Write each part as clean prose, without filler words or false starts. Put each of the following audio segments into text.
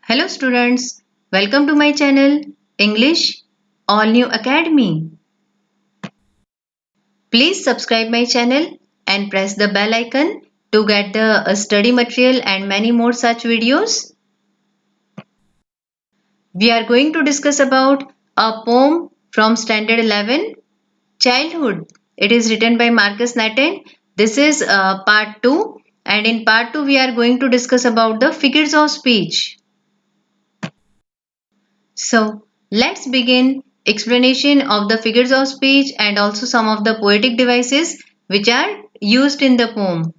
Hello students, welcome to my channel English All New Academy. Please subscribe my channel and press the bell icon to get the study material and many more such videos. We are going to discuss about a poem from Standard 11, Childhood. It is written by Marcus Nathan. This is part 2 and in part 2 we are going to discuss about the figures of speech. So let's begin explanation of the figures of speech and also some of the poetic devices which are used in the poem.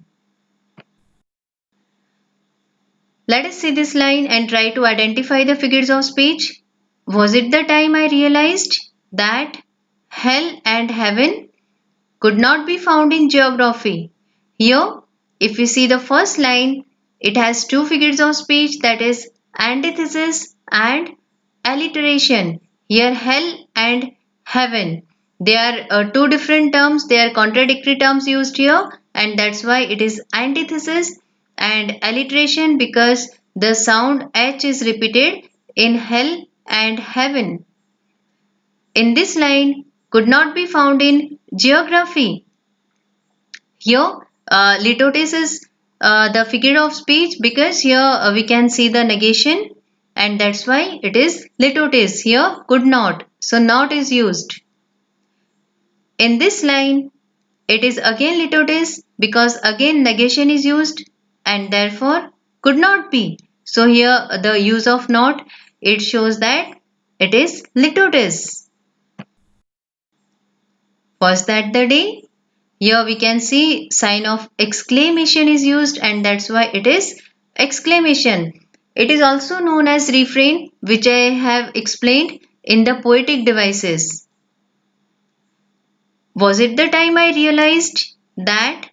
Let us see this line and try to identify the figures of speech. Was it the time I realized that hell and heaven could not be found in geography? Here, if we see the first line, it has two figures of speech, that is antithesis and alliteration. Here, hell and heaven. They are two different terms, they are contradictory terms used here, and that's why it is antithesis and alliteration because the sound H is repeated in hell and heaven. In this line, could not be found in geography. Here, litotes is the figure of speech because here we can see the negation and that's why it is litotes. Here, could not. So, not is used. In this line, it is again litotes because again negation is used and therefore could not be. So, here the use of not, it shows that it is litotes. Was that the day? Here we can see sign of exclamation is used and that's why it is exclamation. It is also known as refrain which I have explained in the poetic devices. Was it the time I realized that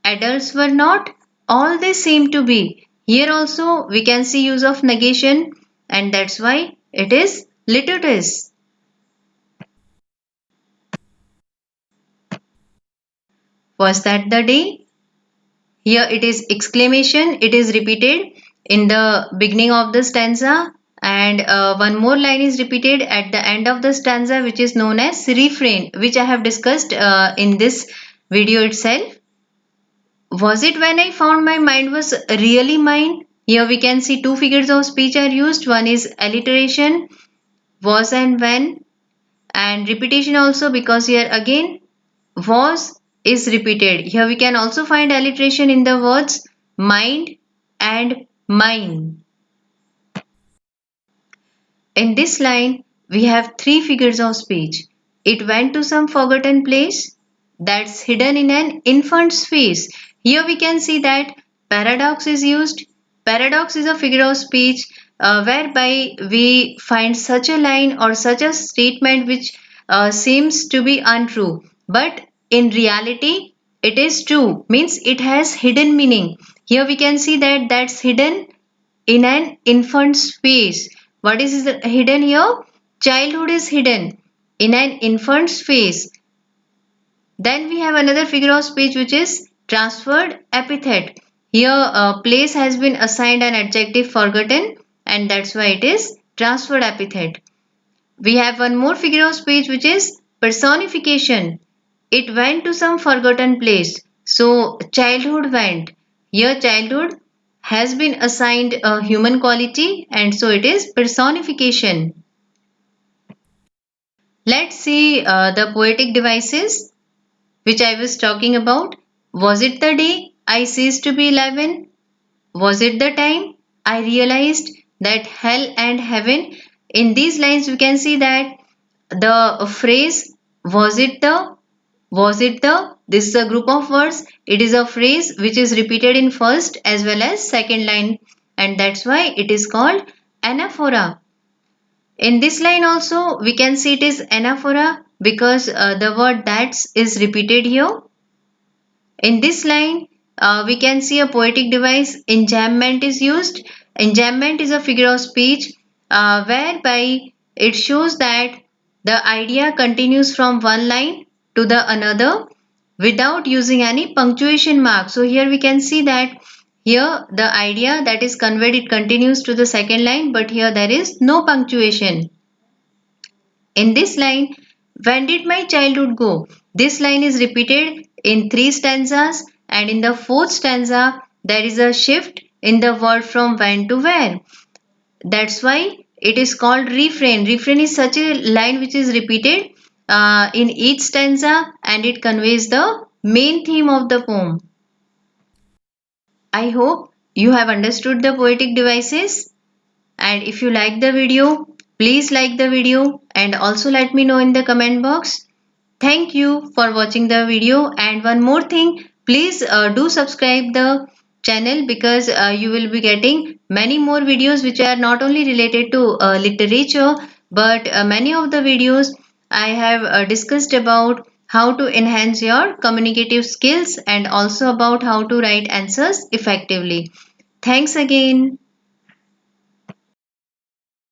adults were not all they seem to be? Here also we can see use of negation and that's why it is litotes. Was that the day? Here it is exclamation, it is repeated in the beginning of the stanza and one more line is repeated at the end of the stanza which is known as refrain which I have discussed in this video itself. Was it when I found my mind was really mine? Here we can see two figures of speech are used. One is alliteration, was and when, and repetition also because here again was is repeated. Here we can also find alliteration in the words mind and mine. In this line, we have three figures of speech. It went to some forgotten place that's hidden in an infant's face. Here we can see that paradox is used. Paradox is a figure of speech whereby we find such a line or such a statement which seems to be untrue. But in reality, it is true, means it has hidden meaning. Here we can see that that's hidden in an infant's face. What is hidden here? Childhood is hidden in an infant's face. Then we have another figure of speech which is transferred epithet. Here a place has been assigned an adjective forgotten and that's why it is transferred epithet. We have one more figure of speech which is personification. It went to some forgotten place. So childhood went. Here childhood has been assigned a human quality and so it is personification. Let's see the poetic devices which I was talking about. Was it the day I ceased to be 11? Was it the time I realized that hell and heaven? In these lines, we can see that the phrase was it the this is a group of words. It is a phrase which is repeated in first as well as second line, and that's why it is called anaphora. In this line also, we can see it is anaphora because the word that's is repeated here. In this line, we can see a poetic device, enjambment is used. Enjambment is a figure of speech whereby it shows that the idea continues from one line to the another without using any punctuation mark. So here we can see that Here the idea that is conveyed, it continues to the second line, but here there is no punctuation. In this line, when did my childhood go? This line is repeated in three stanzas, and in the fourth stanza there is a shift in the word from when to where. That's why it is called refrain. Refrain is such a line which is repeated in each stanza, and it conveys the main theme of the poem. I hope you have understood the poetic devices, and if you like the video, please like the video and also let me know in the comment box. Thank you for watching the video, and one more thing, please do subscribe the channel, because you will be getting many more videos which are not only related to literature, but many of the videos I have discussed about how to enhance your communicative skills and also about how to write answers effectively. Thanks again.